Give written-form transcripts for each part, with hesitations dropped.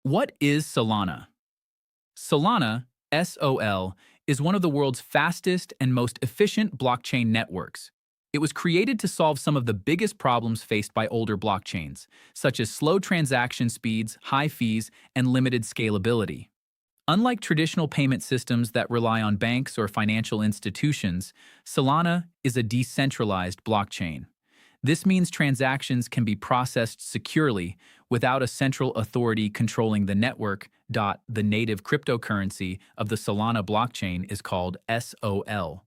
What is Solana? Solana, SOL, is one of the world's fastest and most efficient blockchain networks. It was created to solve some of the biggest problems faced by older blockchains, such as slow transaction speeds, high fees, and limited scalability. Unlike traditional payment systems that rely on banks or financial institutions, Solana is a decentralized blockchain. This means transactions can be processed securely without a central authority controlling the network. The native cryptocurrency of the Solana blockchain is called SOL.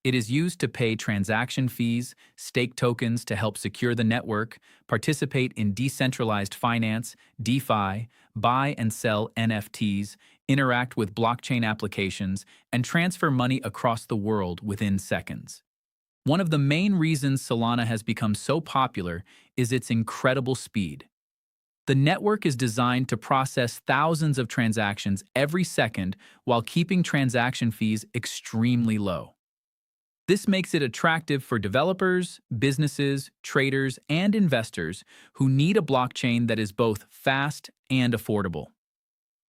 It is used to pay transaction fees, stake tokens to help secure the network, participate in decentralized finance, DeFi, buy and sell NFTs, interact with blockchain applications, and transfer money across the world within seconds. One of the main reasons Solana has become so popular is its incredible speed. The network is designed to process thousands of transactions every second while keeping transaction fees extremely low. This makes it attractive for developers, businesses, traders, and investors who need a blockchain that is both fast and affordable.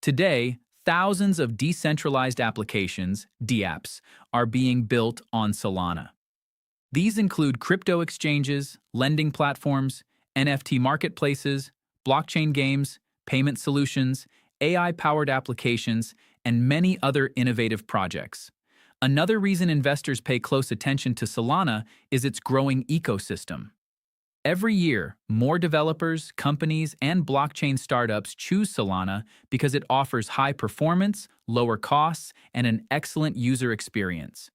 Today, thousands of decentralized applications, dApps, are being built on Solana. These include crypto exchanges, lending platforms, NFT marketplaces, blockchain games, payment solutions, AI-powered applications, and many other innovative projects. Another reason investors pay close attention to Solana is its growing ecosystem. Every year, more developers, companies, and blockchain startups choose Solana because it offers high performance, lower costs, and an excellent user experience.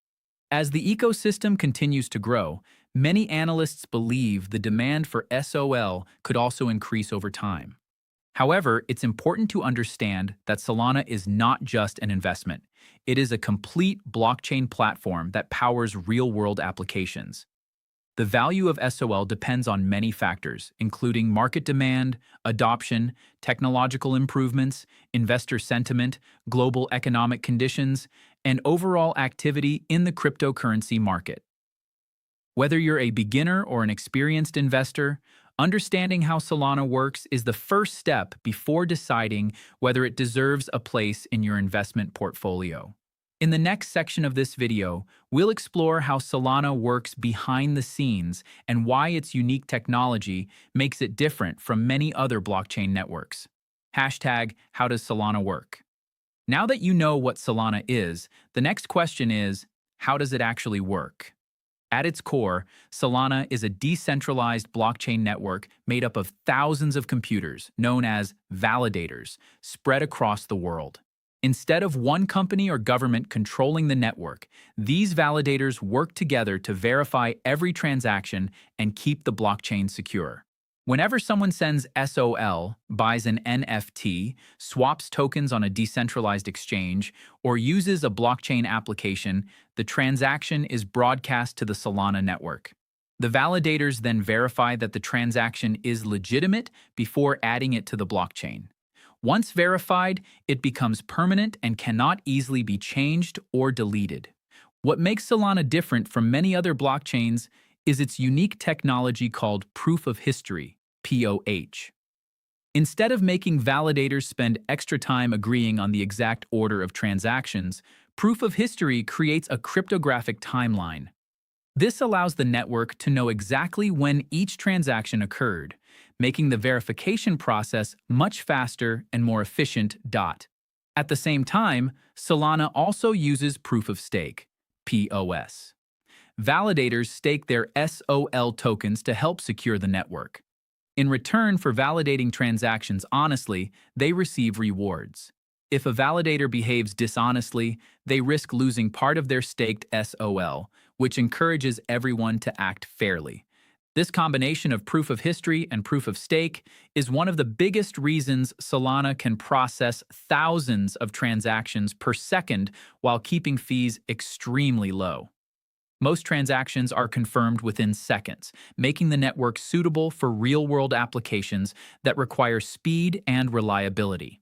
As the ecosystem continues to grow, many analysts believe the demand for SOL could also increase over time. However, it's important to understand that Solana is not just an investment. It is a complete blockchain platform that powers real-world applications. The value of SOL depends on many factors, including market demand, adoption, technological improvements, investor sentiment, global economic conditions, and overall activity in the cryptocurrency market. Whether you're a beginner or an experienced investor, understanding how Solana works is the first step before deciding whether it deserves a place in your investment portfolio. In the next section of this video, we'll explore how Solana works behind the scenes and why its unique technology makes it different from many other blockchain networks. How does Solana work? Now that you know what Solana is, the next question is, how does it actually work? At its core, Solana is a decentralized blockchain network made up of thousands of computers, known as validators, spread across the world. Instead of one company or government controlling the network, these validators work together to verify every transaction and keep the blockchain secure. Whenever someone sends SOL, buys an NFT, swaps tokens on a decentralized exchange, or uses a blockchain application, the transaction is broadcast to the Solana network. The validators then verify that the transaction is legitimate before adding it to the blockchain. Once verified, it becomes permanent and cannot easily be changed or deleted. What makes Solana different from many other blockchains is its unique technology called proof of history, POH. Instead of making validators spend extra time agreeing on the exact order of transactions, proof of history creates a cryptographic timeline. This allows the network to know exactly when each transaction occurred, making the verification process much faster and more efficient. At the same time, Solana also uses proof of stake, POS. Validators stake their SOL tokens to help secure the network. In return for validating transactions honestly, they receive rewards. If a validator behaves dishonestly, they risk losing part of their staked SOL, which encourages everyone to act fairly. This combination of proof of history and proof of stake is one of the biggest reasons Solana can process thousands of transactions per second while keeping fees extremely low. Most transactions are confirmed within seconds, making the network suitable for real-world applications that require speed and reliability.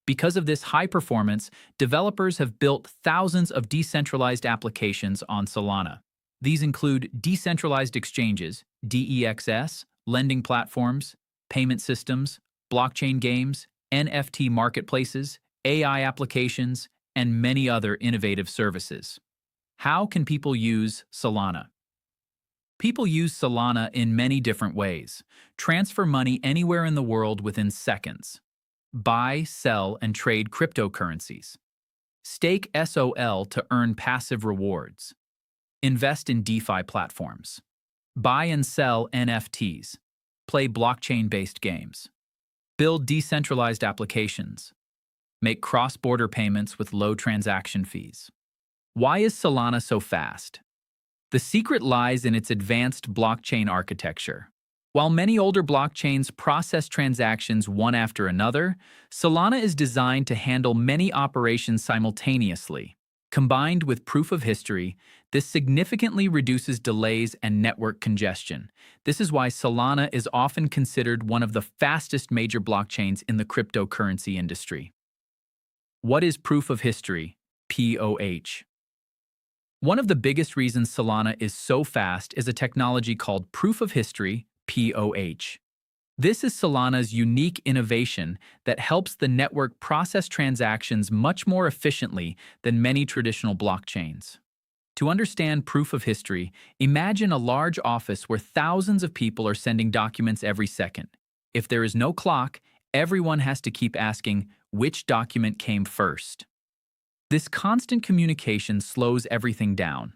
Because of this high performance, developers have built thousands of decentralized applications on Solana. These include decentralized exchanges, DEXs, lending platforms, payment systems, blockchain games, NFT marketplaces, AI applications, and many other innovative services. How can people use Solana? People use Solana in many different ways. Transfer money anywhere in the world within seconds. Buy, sell, and trade cryptocurrencies. Stake SOL to earn passive rewards. Invest in DeFi platforms. Buy and sell NFTs. Play blockchain-based games. Build decentralized applications. Make cross-border payments with low transaction fees. Why is Solana so fast? The secret lies in its advanced blockchain architecture. While many older blockchains process transactions one after another, Solana is designed to handle many operations simultaneously. Combined with proof of history, this significantly reduces delays and network congestion. This is why Solana is often considered one of the fastest major blockchains in the cryptocurrency industry. What is proof of history, POH? One of the biggest reasons Solana is so fast is a technology called proof of history, POH. This is Solana's unique innovation that helps the network process transactions much more efficiently than many traditional blockchains. To understand proof of history, imagine a large office where thousands of people are sending documents every second. If there is no clock, everyone has to keep asking which document came first. This constant communication slows everything down.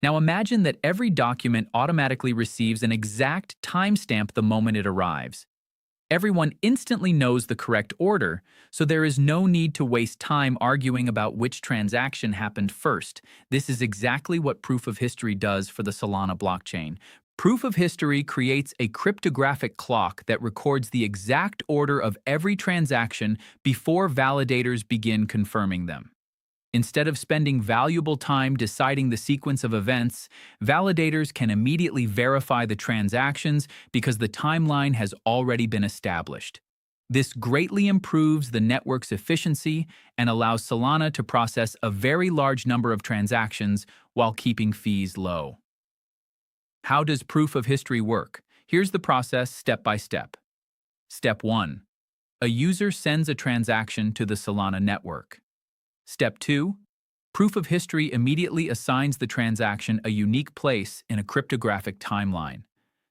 Now imagine that every document automatically receives an exact timestamp the moment it arrives. Everyone instantly knows the correct order, so there is no need to waste time arguing about which transaction happened first. This is exactly what proof of history does for the Solana blockchain. Proof of history creates a cryptographic clock that records the exact order of every transaction before validators begin confirming them. Instead of spending valuable time deciding the sequence of events, validators can immediately verify the transactions because the timeline has already been established. This greatly improves the network's efficiency and allows Solana to process a very large number of transactions while keeping fees low. How does proof of history work? Here's the process step by step. Step 1. A user sends a transaction to the Solana network. Step 2. Proof of history immediately assigns the transaction a unique place in a cryptographic timeline.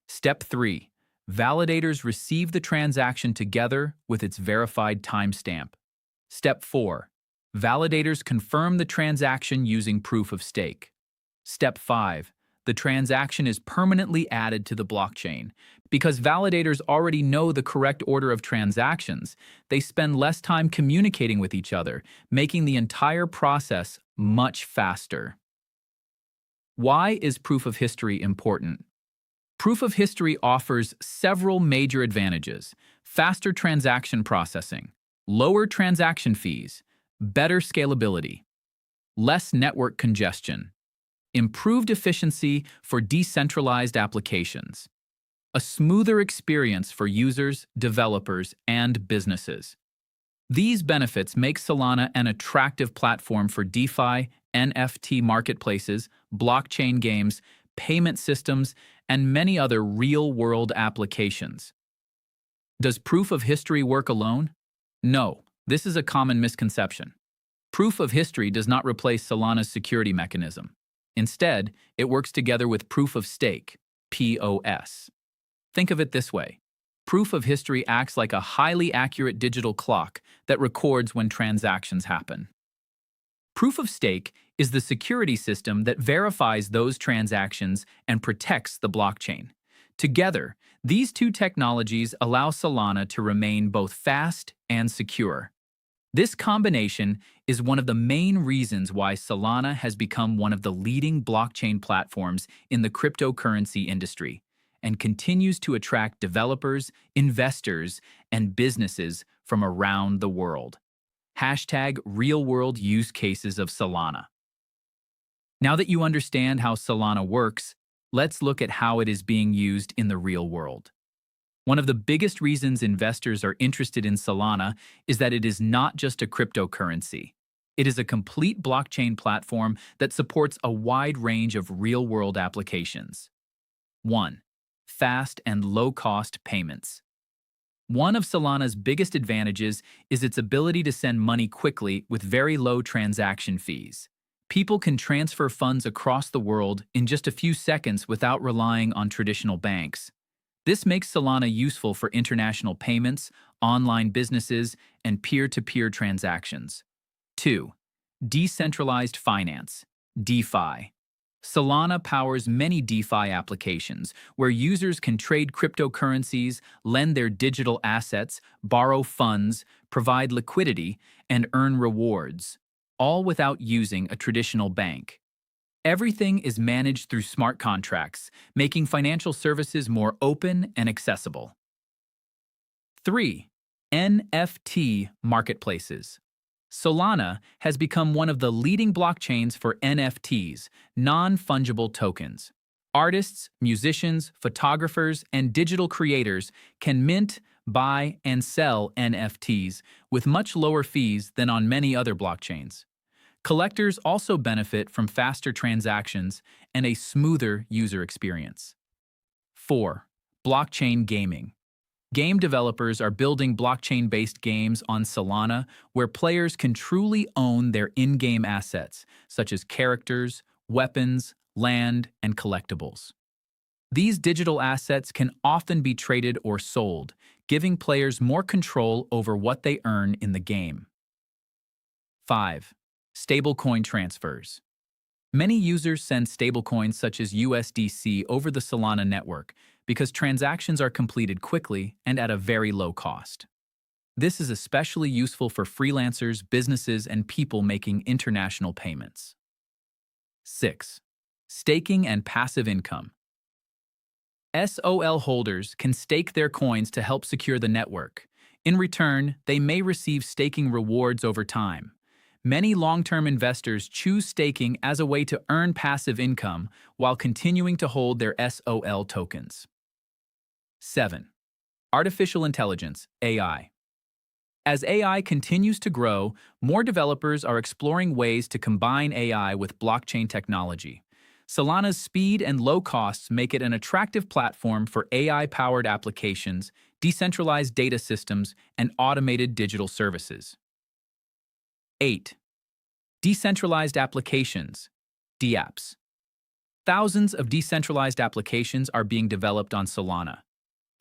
Step 3. Validators receive the transaction together with its verified timestamp. Step 4. Validators confirm the transaction using proof of stake. Step 5. The transaction is permanently added to the blockchain. Because validators already know the correct order of transactions, they spend less time communicating with each other, making the entire process much faster. Why is proof of history important? Proof of history offers several major advantages: faster transaction processing, lower transaction fees, better scalability, less network congestion, improved efficiency for decentralized applications, a smoother experience for users, developers, and businesses. These benefits make Solana an attractive platform for DeFi, NFT marketplaces, blockchain games, payment systems, and many other real-world applications. Does proof of history work alone? No, this is a common misconception. Proof of history does not replace Solana's security mechanism. Instead, it works together with proof of stake, POS. Think of it this way. Proof of history acts like a highly accurate digital clock that records when transactions happen. Proof of stake is the security system that verifies those transactions and protects the blockchain. Together, these two technologies allow Solana to remain both fast and secure. This combination is one of the main reasons why Solana has become one of the leading blockchain platforms in the cryptocurrency industry and continues to attract developers, investors, and businesses from around the world. Hashtag real-world use cases of Solana. Now that you understand how Solana works, let's look at how it is being used in the real world. One of the biggest reasons investors are interested in Solana is that it is not just a cryptocurrency. It is a complete blockchain platform that supports a wide range of real-world applications. 1. Fast and low-cost payments. One of Solana's biggest advantages is its ability to send money quickly with very low transaction fees. People can transfer funds across the world in just a few seconds without relying on traditional banks. This makes Solana useful for international payments, online businesses, and peer-to-peer transactions. 2. Decentralized finance, DeFi. Solana powers many DeFi applications where users can trade cryptocurrencies, lend their digital assets, borrow funds, provide liquidity, and earn rewards, all without using a traditional bank. Everything is managed through smart contracts, making financial services more open and accessible. 3. NFT marketplaces. Solana has become one of the leading blockchains for NFTs, non-fungible tokens. Artists, musicians, photographers, and digital creators can mint, buy, and sell NFTs with much lower fees than on many other blockchains. Collectors also benefit from faster transactions and a smoother user experience. 4. Blockchain gaming. Game developers are building blockchain-based games on Solana where players can truly own their in-game assets, such as characters, weapons, land, and collectibles. These digital assets can often be traded or sold, giving players more control over what they earn in the game. 5. Stablecoin transfers. Many users send stablecoins such as USDC over the Solana network because transactions are completed quickly and at a very low cost. This is especially useful for freelancers, businesses, and people making international payments. 6. Staking and passive income. SOL holders can stake their coins to help secure the network. In return, they may receive staking rewards over time. Many long-term investors choose staking as a way to earn passive income while continuing to hold their SOL tokens. 7. Artificial intelligence, AI. As AI continues to grow, more developers are exploring ways to combine AI with blockchain technology. Solana's speed and low costs make it an attractive platform for AI-powered applications, decentralized data systems, and automated digital services. 8. Decentralized applications, DApps. Thousands of decentralized applications are being developed on Solana.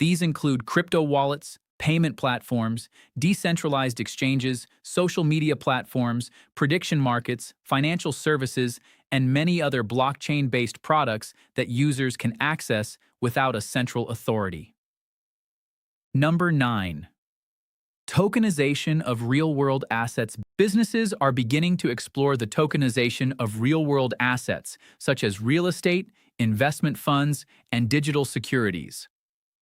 These include crypto wallets, payment platforms, decentralized exchanges, social media platforms, prediction markets, financial services, and many other blockchain-based products that users can access without a central authority. Number 9. Tokenization of real-world assets. Businesses are beginning to explore the tokenization of real-world assets, such as real estate, investment funds, and digital securities.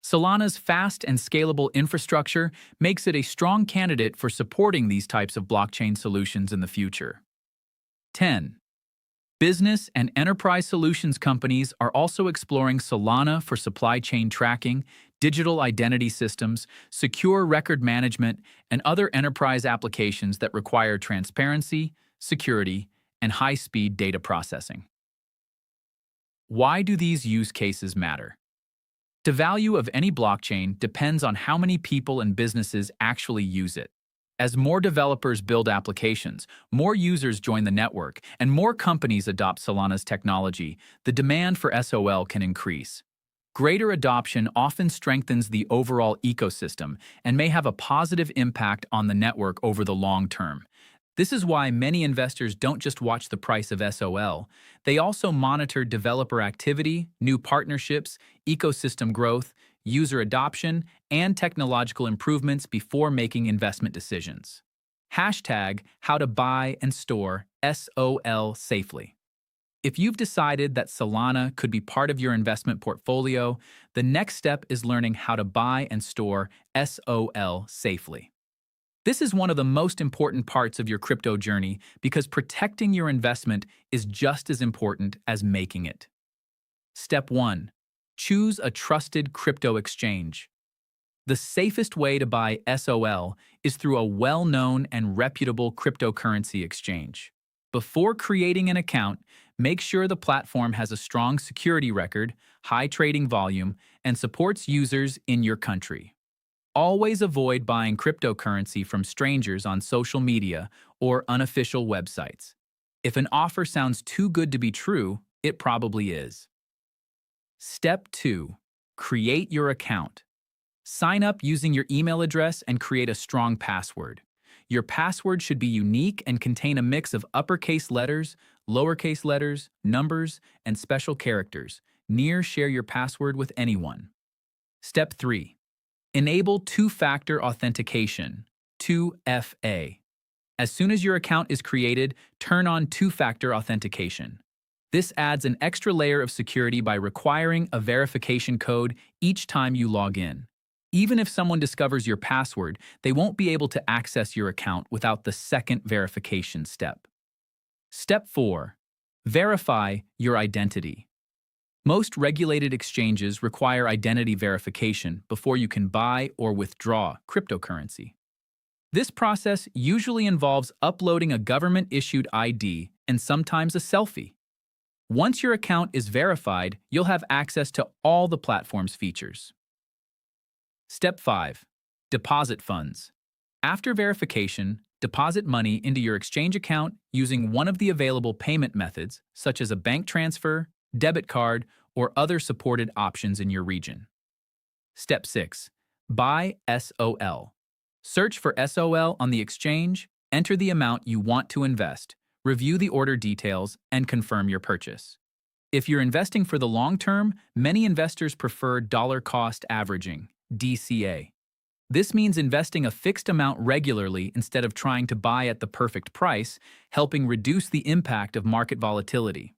Solana's fast and scalable infrastructure makes it a strong candidate for supporting these types of blockchain solutions in the future. 10. Business and enterprise solutions companies are also exploring Solana for supply chain tracking, digital identity systems, secure record management, and other enterprise applications that require transparency, security, and high-speed data processing. Why do these use cases matter? The value of any blockchain depends on how many people and businesses actually use it. As more developers build applications, more users join the network, and more companies adopt Solana's technology, the demand for SOL can increase. Greater adoption often strengthens the overall ecosystem and may have a positive impact on the network over the long term. This is why many investors don't just watch the price of SOL, they also monitor developer activity, new partnerships, ecosystem growth, user adoption, and technological improvements before making investment decisions. Hashtag how to buy and store SOL safely. If you've decided that Solana could be part of your investment portfolio, the next step is learning how to buy and store SOL safely. This is one of the most important parts of your crypto journey because protecting your investment is just as important as making it. Step 1. Choose a trusted crypto exchange. The safest way to buy SOL is through a well-known and reputable cryptocurrency exchange. Before creating an account, make sure the platform has a strong security record, high trading volume, and supports users in your country. Always avoid buying cryptocurrency from strangers on social media or unofficial websites. If an offer sounds too good to be true, it probably is. Step 2. Create your account. Sign up using your email address and create a strong password. Your password should be unique and contain a mix of uppercase letters, lowercase letters, numbers, and special characters. Never share your password with anyone. Step 3. Enable two-factor authentication, 2FA. As soon as your account is created, turn on two-factor authentication. This adds an extra layer of security by requiring a verification code each time you log in. Even if someone discovers your password, they won't be able to access your account without the second verification step. Step 4. Verify your identity. Most regulated exchanges require identity verification before you can buy or withdraw cryptocurrency. This process usually involves uploading a government-issued ID and sometimes a selfie. Once your account is verified, you'll have access to all the platform's features. Step 5. Deposit funds. After verification, deposit money into your exchange account using one of the available payment methods, such as a bank transfer, debit card, or other supported options in your region. Step 6. Buy SOL. Search for SOL on the exchange, enter the amount you want to invest, review the order details, and confirm your purchase. If you're investing for the long term, many investors prefer dollar cost averaging, DCA. This means investing a fixed amount regularly instead of trying to buy at the perfect price, helping reduce the impact of market volatility.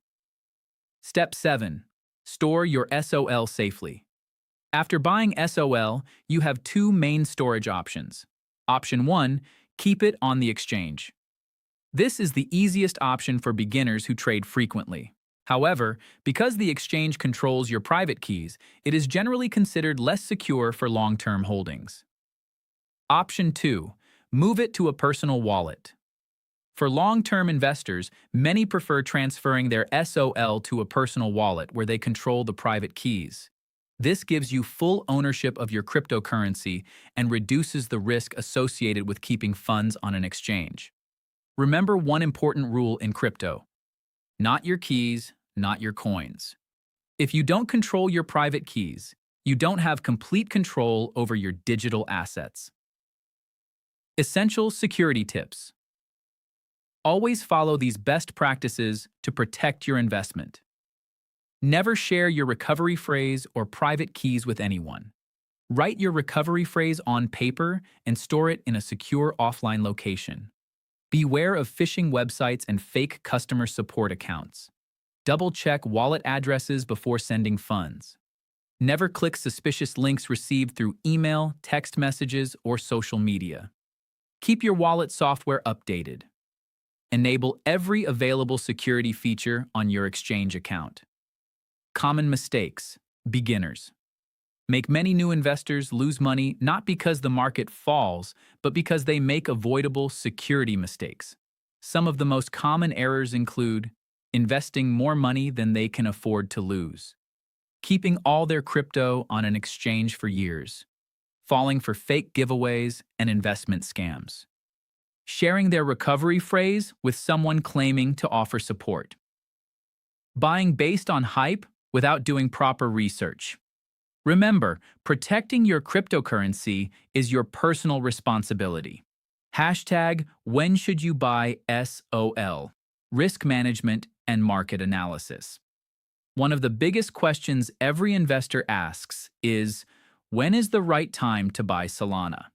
Step 7. Store your SOL safely. After buying SOL, you have two main storage options. Option 1. Keep it on the exchange. This is the easiest option for beginners who trade frequently. However, because the exchange controls your private keys, it is generally considered less secure for long-term holdings. Option 2. Move it to a personal wallet. For long-term investors, many prefer transferring their SOL to a personal wallet where they control the private keys. This gives you full ownership of your cryptocurrency and reduces the risk associated with keeping funds on an exchange. Remember one important rule in crypto: not your keys, not your coins. If you don't control your private keys, you don't have complete control over your digital assets. Essential security tips. Always follow these best practices to protect your investment. Never share your recovery phrase or private keys with anyone. Write your recovery phrase on paper and store it in a secure offline location. Beware of phishing websites and fake customer support accounts. Double-check wallet addresses before sending funds. Never click suspicious links received through email, text messages, or social media. Keep your wallet software updated. Enable every available security feature on your exchange account. Common mistakes. Beginners. Make many new investors lose money not because the market falls, but because they make avoidable security mistakes. Some of the most common errors include investing more money than they can afford to lose, keeping all their crypto on an exchange for years, falling for fake giveaways and investment scams, sharing their recovery phrase with someone claiming to offer support, buying based on hype without doing proper research. Remember, protecting your cryptocurrency is your personal responsibility. Hashtag when should you buy SOL? Risk management and market analysis. One of the biggest questions every investor asks is, when is the right time to buy Solana?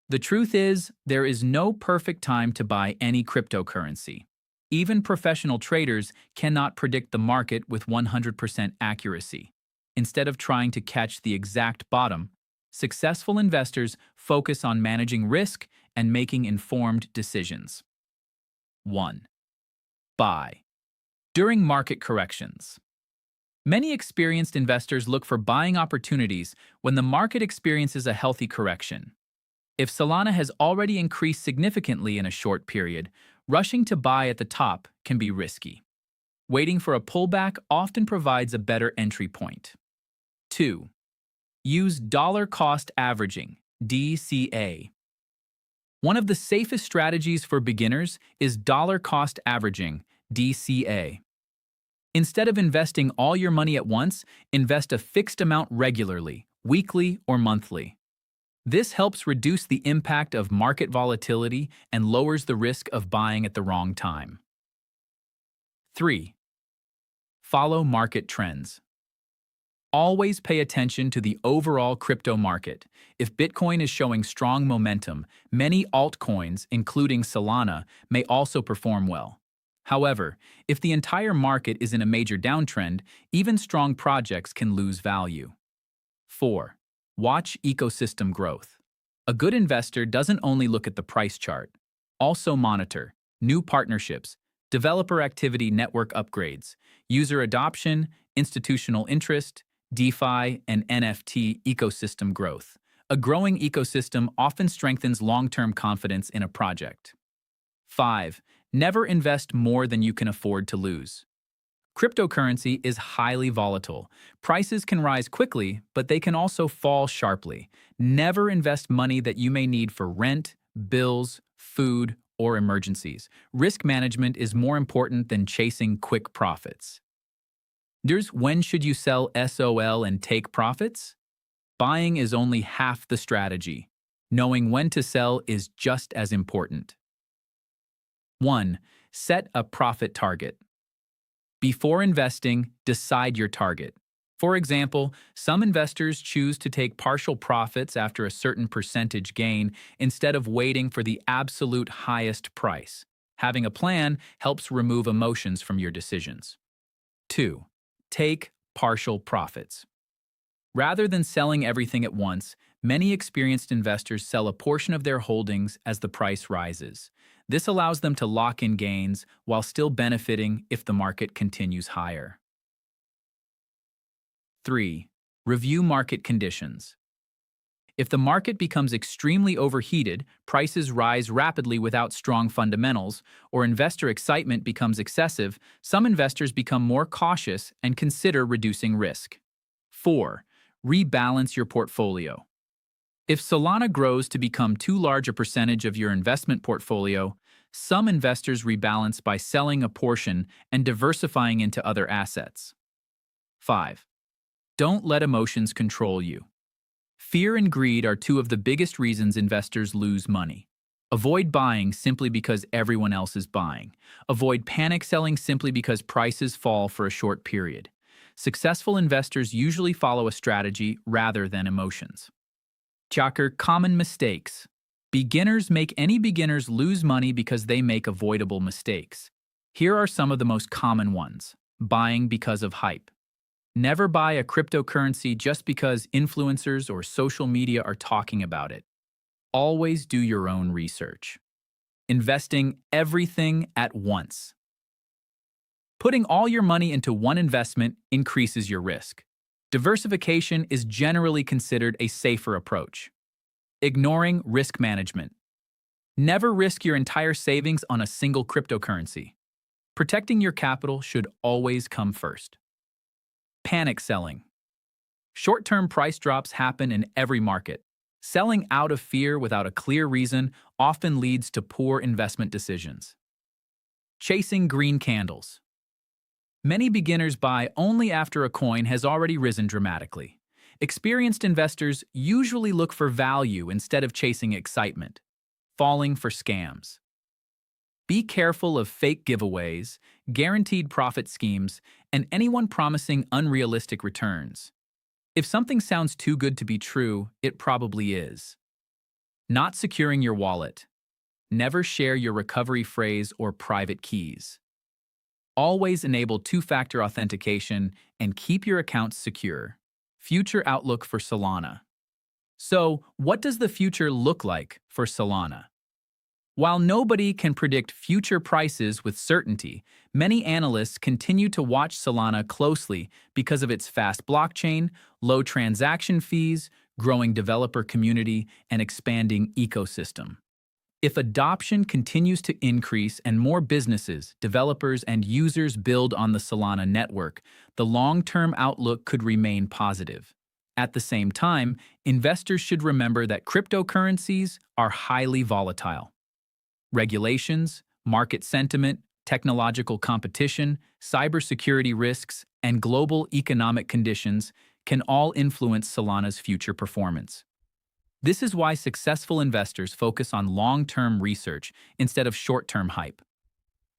The truth is, there is no perfect time to buy any cryptocurrency. Even professional traders cannot predict the market with 100% accuracy. Instead of trying to catch the exact bottom, successful investors focus on managing risk and making informed decisions. 1. Buy. During market corrections. Many experienced investors look for buying opportunities when the market experiences a healthy correction. If Solana has already increased significantly in a short period, rushing to buy at the top can be risky. Waiting for a pullback often provides a better entry point. 2. Use dollar cost averaging, DCA. One of the safest strategies for beginners is dollar cost averaging, DCA. Instead of investing all your money at once, invest a fixed amount regularly, weekly or monthly. This helps reduce the impact of market volatility and lowers the risk of buying at the wrong time. 3. Follow market trends. Always pay attention to the overall crypto market. If Bitcoin is showing strong momentum, many altcoins, including Solana, may also perform well. However, if the entire market is in a major downtrend, even strong projects can lose value. 4. Watch ecosystem growth. A good investor doesn't only look at the price chart. Also monitor new partnerships, developer activity, network upgrades, user adoption, institutional interest, DeFi, and NFT ecosystem growth. A growing ecosystem often strengthens long-term confidence in a project. 5. Never invest more than you can afford to lose. Cryptocurrency is highly volatile. Prices can rise quickly, but they can also fall sharply. Never invest money that you may need for rent, bills, food, or emergencies. Risk management is more important than chasing quick profits. When should you sell SOL and take profits? Buying is only half the strategy. Knowing when to sell is just as important. 1. Set a profit target. Before investing, decide your target. For example, some investors choose to take partial profits after a certain percentage gain instead of waiting for the absolute highest price. Having a plan helps remove emotions from your decisions. 2. Take partial profits. Rather than selling everything at once, many experienced investors sell a portion of their holdings as the price rises. This allows them to lock in gains while still benefiting if the market continues higher. 3. Review market conditions. If the market becomes extremely overheated, prices rise rapidly without strong fundamentals, or investor excitement becomes excessive, some investors become more cautious and consider reducing risk. 4. Rebalance your portfolio. If Solana grows to become too large a percentage of your investment portfolio, some investors rebalance by selling a portion and diversifying into other assets. 5. Don't let emotions control you. Fear and greed are two of the biggest reasons investors lose money. Avoid buying simply because everyone else is buying. Avoid panic selling simply because prices fall for a short period. Successful investors usually follow a strategy rather than emotions. Common mistakes. Any beginners lose money because they make avoidable mistakes. Here are some of the most common ones. Buying because of hype. Never buy a cryptocurrency just because influencers or social media are talking about it. Always do your own research. Investing everything at once. Putting all your money into one investment increases your risk. Diversification is generally considered a safer approach. Ignoring risk management. Never risk your entire savings on a single cryptocurrency. Protecting your capital should always come first. Panic selling. Short-term price drops happen in every market. Selling out of fear without a clear reason often leads to poor investment decisions. Chasing green candles. Many beginners buy only after a coin has already risen dramatically. Experienced investors usually look for value instead of chasing excitement. Falling for scams. Be careful of fake giveaways, guaranteed profit schemes, and anyone promising unrealistic returns. If something sounds too good to be true, it probably is. Not securing your wallet. Never share your recovery phrase or private keys. Always enable two-factor authentication and keep your accounts secure. Future outlook for Solana. So, what does the future look like for Solana? While nobody can predict future prices with certainty, many analysts continue to watch Solana closely because of its fast blockchain, low transaction fees, growing developer community, and expanding ecosystem. If adoption continues to increase and more businesses, developers, and users build on the Solana network, the long-term outlook could remain positive. At the same time, investors should remember that cryptocurrencies are highly volatile. Regulations, market sentiment, technological competition, cybersecurity risks, and global economic conditions can all influence Solana's future performance. This is why successful investors focus on long-term research instead of short-term hype.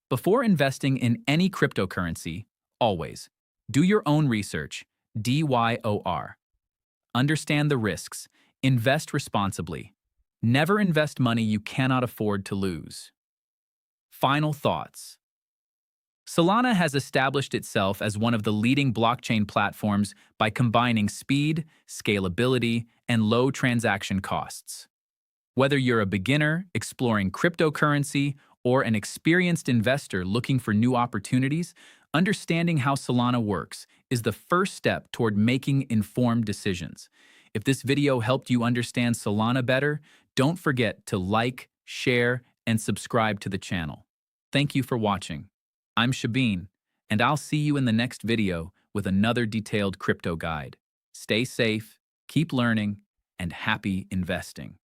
Before investing in any cryptocurrency, always do your own research, DYOR. Understand the risks. Invest responsibly. Never invest money you cannot afford to lose. Final thoughts. Solana has established itself as one of the leading blockchain platforms by combining speed, scalability, and low transaction costs. Whether you're a beginner exploring cryptocurrency or an experienced investor looking for new opportunities, understanding how Solana works is the first step toward making informed decisions. If this video helped you understand Solana better, don't forget to like, share, and subscribe to the channel. Thank you for watching. I'm Shabeen, and I'll see you in the next video with another detailed crypto guide. Stay safe, keep learning, and happy investing.